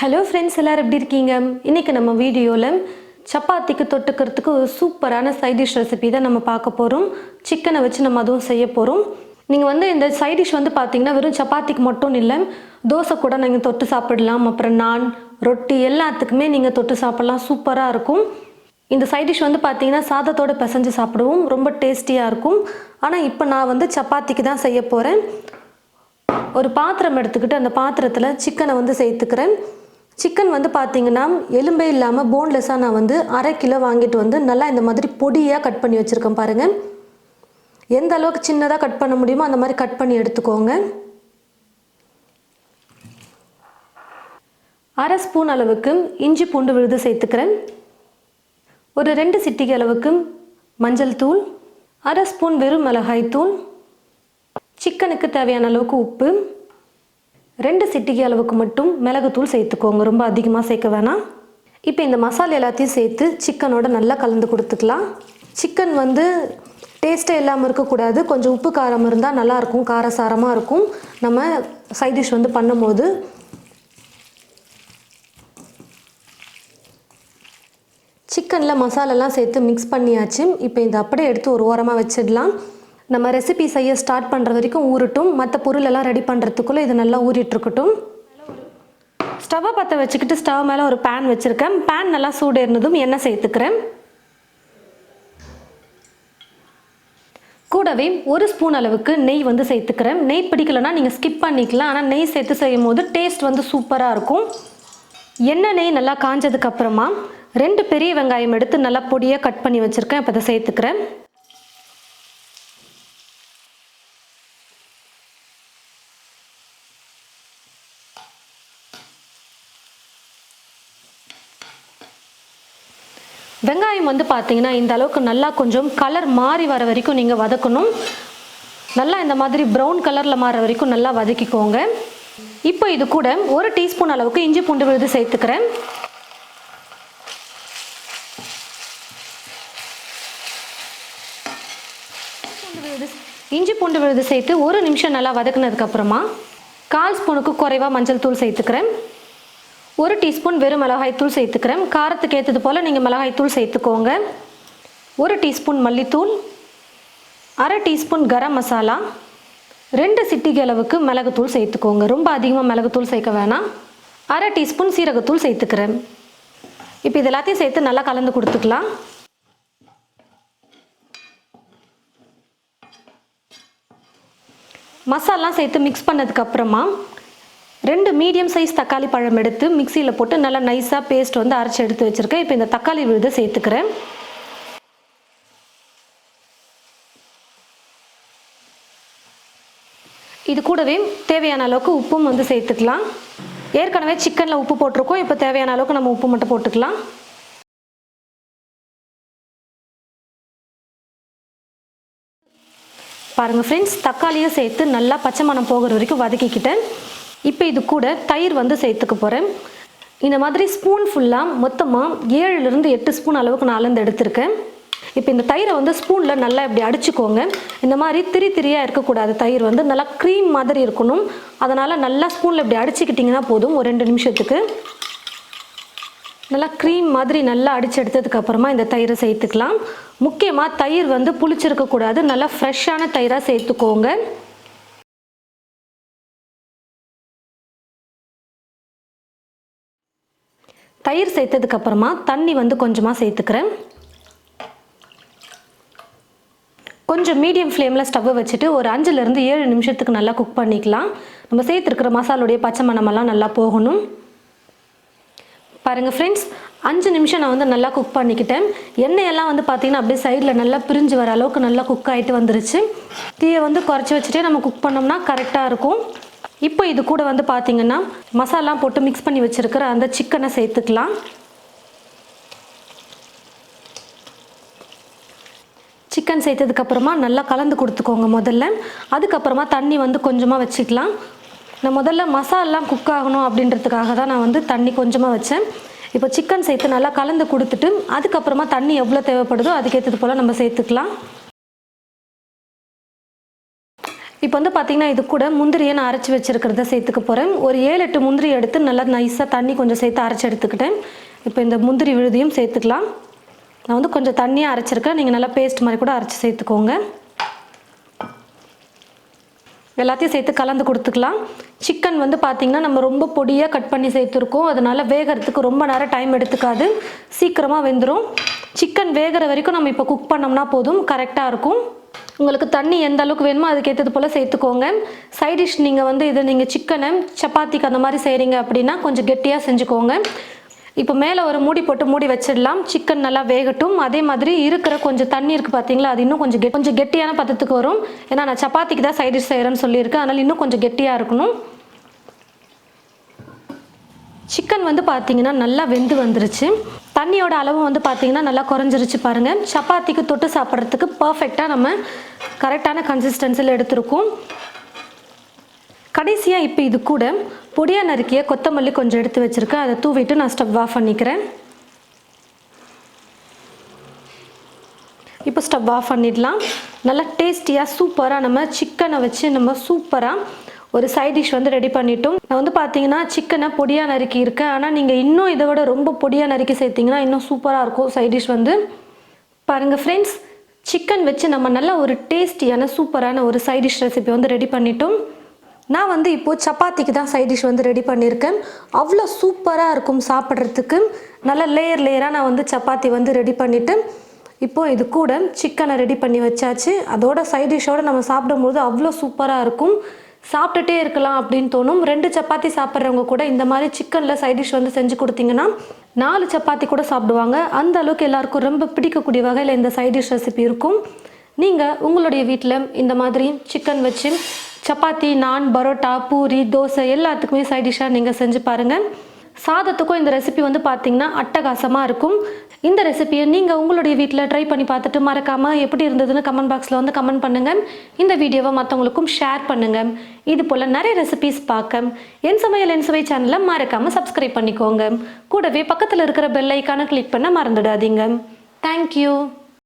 Hello friends, எல்லாரும் எப்படி இருக்கீங்க? இன்றைக்கி நம்ம வீடியோவில் சப்பாத்திக்கு தொட்டுக்கிறதுக்கு ஒரு சூப்பரான சைட் டிஷ் ரெசிபி தான் நம்ம பார்க்க போகிறோம். சிக்கனை வச்சு நம்ம அதுவும் செய்ய போகிறோம். நீங்கள் இந்த சைட் டிஷ் பார்த்தீங்கன்னா வெறும் சப்பாத்திக்கு மட்டும் இல்லை, தோசை கூட நீங்கள் தொட்டு சாப்பிடலாம். அப்புறம் நான், ரொட்டி எல்லாத்துக்குமே நீங்கள் தொட்டு சாப்பிடலாம். சூப்பராக இருக்கும். இந்த சைட் டிஷ் பார்த்தீங்கன்னா சாதத்தோடு பிசைஞ்சு சாப்பிடுவோம். ரொம்ப டேஸ்டியாக இருக்கும். ஆனால் இப்போ நான் சப்பாத்திக்கு தான் செய்ய போகிறேன். ஒரு பாத்திரம் எடுத்துக்கிட்டு அந்த பாத்திரத்தில் சிக்கனை சேர்த்துக்கிறேன். சிக்கன் பார்த்தீங்கன்னா எலும்பே இல்லாமல் போன்லெஸ்ஸாக நான் 1/2 கிலோ வாங்கிட்டு நல்லா இந்த மாதிரி பொடியாக கட் பண்ணி வச்சுருக்கேன். பாருங்கள், எந்த அளவுக்கு சின்னதாக கட் பண்ண முடியுமோ அந்த மாதிரி கட் பண்ணி எடுத்துக்கோங்க. 1/2 ஸ்பூன் அளவுக்கு இஞ்சி பூண்டு விழுது சேர்த்துக்கிறேன். ஒரு 2 சிட்டிகை அளவுக்கு மஞ்சள் தூள், 1/2 ஸ்பூன் வெறும் மிளகாய் தூள், சிக்கனுக்கு தேவையான அளவுக்கு உப்பு, 2 சிட்டிகை அளவுக்கு மட்டும் மிளகுத்தூள் சேர்த்துக்கோங்க. ரொம்ப அதிகமாக சேர்க்க வேணாம். இப்போ இந்த மசாலா எல்லாத்தையும் சேர்த்து சிக்கனோட நல்லா கலந்து கொடுத்துக்கலாம். சிக்கன் டேஸ்ட்டே இல்லாமல் இருக்கக்கூடாது. கொஞ்சம் உப்பு காரம் இருந்தால் நல்லாயிருக்கும், காரசாரமாக இருக்கும் நம்ம சைட் டிஷ் பண்ணும்போது. சிக்கனில் மசாலாலாம் சேர்த்து மிக்ஸ் பண்ணியாச்சு. இப்போ இந்த அப்படியே எடுத்து ஒரு ஓரமாக வச்சிடலாம். நம்ம ரெசிபி செய்ய ஸ்டார்ட் பண்ணுற வரைக்கும் ஊறட்டும். மற்ற பொருளெல்லாம் ரெடி பண்ணுறதுக்குள்ளே இது நல்லா ஊறிட்டுருக்கட்டும். ஸ்டவ்வை பற்ற வச்சுக்கிட்டு ஸ்டவ் மேலே ஒரு பேன் வச்சுருக்கேன். பேன் நல்லா சூடேறினதும் எண்ணெய் சேர்த்துக்கிறேன். கூடவே 1 ஸ்பூன் அளவுக்கு நெய் சேர்த்துக்கிறேன். நெய் பிடிக்கலன்னா நீங்கள் ஸ்கிப் பண்ணிக்கலாம். ஆனால் நெய் சேர்த்து செய்யும் போது டேஸ்ட் சூப்பராக இருக்கும். எண்ணெய் நெய் நல்லா காஞ்சதுக்கப்புறமா 2 பெரிய வெங்காயம் எடுத்து நல்லா பொடியாக கட் பண்ணி வச்சுருக்கேன். இப்போ அதை சேர்த்துக்கிறேன். வெங்காயம் பார்த்தீங்கன்னா இந்த அளவுக்கு நல்லா கொஞ்சம் கலர் மாறி வர வரைக்கும் நீங்கள் வதக்கணும். நல்லா இந்த மாதிரி ப்ரௌன் கலரில் மாற வரைக்கும் நல்லா வதக்கிக்கோங்க. இப்போ இது கூட 1 டீஸ்பூன் அளவுக்கு இஞ்சி பூண்டு விழுது சேர்த்துக்கிறேன். இஞ்சி பூண்டு விழுது சேர்த்து 1 நிமிஷம் நல்லா வதக்குனதுக்கப்புறமா 1/4 ஸ்பூனுக்கு குறைவாக மஞ்சள் தூள் சேர்த்துக்கிறேன். 1 டீஸ்பூன் வெறும் மிளகாய் தூள் சேர்த்துக்கிறேன். காரத்துக்கு ஏற்றது போல் நீங்கள் மிளகாய் தூள் சேர்த்துக்கோங்க. 1 டீஸ்பூன் மல்லித்தூள், 1/2 டீஸ்பூன் கரம் மசாலா, 2 சிட்டிகை அளவுக்கு மிளகுத்தூள் சேர்த்துக்கோங்க. ரொம்ப அதிகமாக மிளகுத்தூள் சேர்க்க வேணாம். 1/2 டீஸ்பூன் சீரகத்தூள் சேர்த்துக்கிறேன். இப்போ இது எல்லாத்தையும் சேர்த்து நல்லா கலந்து கொடுத்துக்கலாம். மசாலாம் சேர்த்து மிக்ஸ் பண்ணதுக்கப்புறமா 2 மீடியம் சைஸ் தக்காளி பழம் எடுத்து மிக்சியில் போட்டு நல்லா நைஸாக பேஸ்ட் அரைச்சி எடுத்து வச்சுருக்கேன். இப்போ இந்த தக்காளி விழுதை சேர்த்துக்கிறேன். இது கூடவே தேவையான அளவுக்கு உப்பும் சேர்த்துக்கலாம். ஏற்கனவே சிக்கனில் உப்பு போட்டிருக்கோம். இப்போ தேவையான அளவுக்கு நம்ம உப்பு மட்டும் போட்டுக்கலாம். பாருங்கள் ஃப்ரெண்ட்ஸ், தக்காளியும் சேர்த்து நல்லா பச்சை மணம் போகிற வரைக்கும் வதக்கிக்கிட்டேன். இப்போ இது கூட தயிர் சேர்த்துக்க போகிறேன். இந்த மாதிரி ஸ்பூன் ஃபுல்லாக மொத்தமாக 7லிருந்து 8 ஸ்பூன் அளவுக்கு நான் அளந்து எடுத்திருக்கேன். இப்போ இந்த தயிரை ஸ்பூனில் நல்லா இப்படி அடிச்சுக்கோங்க. இந்த மாதிரி திரியாக இருக்கக்கூடாது. தயிர் நல்லா க்ரீம் மாதிரி இருக்கணும். அதனால் நல்லா ஸ்பூனில் இப்படி அடிச்சுக்கிட்டிங்கன்னா போதும். ஒரு 2 நிமிஷத்துக்கு நல்லா க்ரீம் மாதிரி நல்லா அடித்து எடுத்ததுக்கப்புறமா இந்த தயிரை சேர்த்துக்கலாம். முக்கியமாக தயிர் புளிச்சிருக்கக்கூடாது. நல்லா ஃப்ரெஷ்ஷான தயிராக சேர்த்துக்கோங்க. தயிர் சேர்த்ததுக்கப்புறமா தண்ணி கொஞ்சமாக சேர்த்துக்கிறேன். கொஞ்சம் மீடியம் ஃப்ளேமில் ஸ்டவ்வை வச்சுட்டு ஒரு 5லிருந்து 7 நிமிஷத்துக்கு நல்லா குக் பண்ணிக்கலாம். நம்ம சேர்த்துருக்கிற மசாலோடைய பச்சை மணமெல்லாம் நல்லா போகணும். பாருங்கள் ஃப்ரெண்ட்ஸ், 5 நிமிஷம் நான் நல்லா குக் பண்ணிக்கிட்டேன். எண்ணெயெல்லாம் பார்த்தீங்கன்னா அப்படியே சைடில் நல்லா பிரிஞ்சு வர அளவுக்கு நல்லா குக் ஆகிட்டு வந்துருச்சு. தீயை குறைச்சி வச்சுட்டே நம்ம குக் பண்ணோம்னா கரெக்டாக இருக்கும். இப்போ இது கூட பார்த்தீங்கன்னா மசாலா போட்டு மிக்ஸ் பண்ணி வச்சுருக்கிற அந்த சிக்கனை சேர்த்துக்கலாம். சிக்கன் சேர்த்ததுக்கப்புறமா நல்லா கலந்து கொடுத்துக்கோங்க முதல்ல. அதுக்கப்புறமா தண்ணி கொஞ்சமாக வச்சுக்கலாம். நான் முதல்ல மசாலாம் குக் ஆகணும் அப்படின்றதுக்காக தான் நான் தண்ணி கொஞ்சமாக வச்சேன். இப்போ சிக்கன் சேர்த்து நல்லா கலந்து கொடுத்துட்டு அதுக்கப்புறமா தண்ணி எவ்வளோ தேவைப்படுதோ அதுக்கேற்றது போல் நம்ம சேர்த்துக்கலாம். இப்போ வந்து பார்த்திங்கன்னா இது கூட முந்திரியை நான் அரைச்சி வச்சுருக்கிறத சேர்த்துக்க போகிறேன். ஒரு 7-8 முந்திரி எடுத்து நல்லா நைஸாக தண்ணி கொஞ்சம் சேர்த்து அரைச்சி எடுத்துக்கிட்டேன். இப்போ இந்த முந்திரி விழுதியும் சேர்த்துக்கலாம். நான் வந்து கொஞ்சம் தண்ணியாக அரைச்சிருக்கேன், நீங்கள் நல்லா பேஸ்ட் மாதிரி கூட அரைச்சி சேர்த்துக்கோங்க. எல்லாத்தையும் சேர்த்து கலந்து கொடுத்துக்கலாம். சிக்கன் வந்து பார்த்திங்கன்னா நம்ம ரொம்ப பொடியாக கட் பண்ணி சேர்த்துருக்கோம், அதனால் வேகிறதுக்கு ரொம்ப நேரம் டைம் எடுத்துக்காது, சீக்கிரமாக வெந்துடும். சிக்கன் வேகிற வரைக்கும் நம்ம இப்போ குக் பண்ணோம்னா போதும், கரெக்டாக இருக்கும். உங்களுக்கு தண்ணி எந்த அளவுக்கு வேணுமோ அதுக்கேற்றது போல் சேர்த்துக்கோங்க. சைட் டிஷ் நீங்கள் வந்து இது நீங்கள் சிக்கனை சப்பாத்திக்கு அந்த மாதிரி செய்கிறீங்க அப்படின்னா கொஞ்சம் கெட்டியாக செஞ்சுக்கோங்க. இப்போ மேலே ஒரு மூடி போட்டு மூடி வச்சிடலாம். சிக்கன் நல்லா வேகட்டும். அதே மாதிரி இருக்கிற கொஞ்சம் தண்ணி இருக்குது பார்த்தீங்களா, அது இன்னும் கொஞ்சம் கெட்டியான பதத்துக்கு வரும். ஏன்னா நான் சப்பாத்திக்கு தான் சைட் டிஷ் செய்கிறேன்னு சொல்லியிருக்கேன், அதனால் இன்னும் கொஞ்சம் கெட்டியாக இருக்கணும். சிக்கன் வந்து பார்த்திங்கன்னா நல்லா வெந்து வந்துருச்சு. தண்ணியோட அளவு வந்து பார்த்திங்கன்னா நல்லா குறைஞ்சிருச்சு பாருங்கள். சப்பாத்திக்கு தொட்டு சாப்பிட்றதுக்கு பர்ஃபெக்டாக நம்ம கரெக்டான கன்சிஸ்டன்சியில் எடுத்துருக்கோம். கடைசியாக இப்போ இது கூட பொடியாக நறுக்கிய கொத்தமல்லி கொஞ்சம் எடுத்து வச்சுருக்கேன், அதை தூவிட்டு நான் ஸ்டவ் ஆஃப் பண்ணிக்கிறேன். இப்போ ஸ்டவ் ஆஃப் பண்ணிடலாம். நல்லா டேஸ்டியாக சூப்பராக நம்ம சிக்கனை வச்சு நம்ம சூப்பராக ஒரு சைட் டிஷ் வந்து ரெடி பண்ணிட்டோம். நான் வந்து பார்த்தீங்கன்னா சிக்கனை பொடியாக நறுக்கி இருக்கேன், ஆனால் நீங்கள் இன்னும் இதை விட ரொம்ப பொடியாக நறுக்கி சேர்த்திங்கன்னா இன்னும் சூப்பராக இருக்கும் சைட் டிஷ் வந்து. பாருங்கள் ஃப்ரெண்ட்ஸ், சிக்கன் வச்சு நம்ம நல்ல ஒரு டேஸ்டியான சூப்பரான ஒரு சைட் டிஷ் ரெசிபி வந்து ரெடி பண்ணிட்டோம். நான் வந்து இப்போது சப்பாத்திக்கு தான் சைட் டிஷ் வந்து ரெடி பண்ணியிருக்கேன். அவ்வளோ சூப்பராக இருக்கும் சாப்பிட்றதுக்கு. நல்ல லேயராக நான் வந்து சப்பாத்தி வந்து ரெடி பண்ணிவிட்டு இப்போது இது கூட சிக்கனை ரெடி பண்ணி வச்சாச்சு. அதோட சைட் டிஷ்ஷோடு நம்ம சாப்பிடும்போது அவ்வளோ சூப்பராக இருக்கும், சாப்பிட்டுட்டே இருக்கலாம் அப்படின்னு தோணும். 2 சப்பாத்தி சாப்பிட்றவங்க கூட இந்த மாதிரி சிக்கனில் சைட் டிஷ் வந்து செஞ்சு கொடுத்தீங்கன்னா 4 சப்பாத்தி கூட சாப்பிடுவாங்க. அந்த அளவுக்கு எல்லாருக்கும் ரொம்ப பிடிக்கக்கூடிய வகையில் இந்த சைட் டிஷ் ரெசிபி இருக்கும். நீங்கள் உங்களுடைய வீட்டில் இந்த மாதிரி சிக்கன் வச்சு சப்பாத்தி, நான், பரோட்டா, பூரி, தோசை எல்லாத்துக்குமே சைட் டிஷ்ஷாக நீங்கள் செஞ்சு பாருங்கள். சாதத்துக்கும் இந்த ரெசிபி வந்து பார்த்திங்கன்னா அட்டகாசமாக இருக்கும். இந்த ரெசிபியை நீங்கள் உங்களுடைய வீட்டில் ட்ரை பண்ணி பார்த்துட்டு மறக்காமல் எப்படி இருந்ததுன்னு கமெண்ட் பாக்ஸில் வந்து கமெண்ட் பண்ணுங்கள். இந்த வீடியோவை மற்றவங்களுக்கும் ஷேர் பண்ணுங்கள். இது போல் நிறைய ரெசிபிஸ் பார்க்க என் சமையல் என் சுவை சேனலை மறக்காமல் சப்ஸ்கிரைப் பண்ணிக்கோங்க. கூடவே பக்கத்தில் இருக்கிற பெல் ஐக்கானை கிளிக் பண்ண மறந்துடாதீங்க. தேங்க்யூ.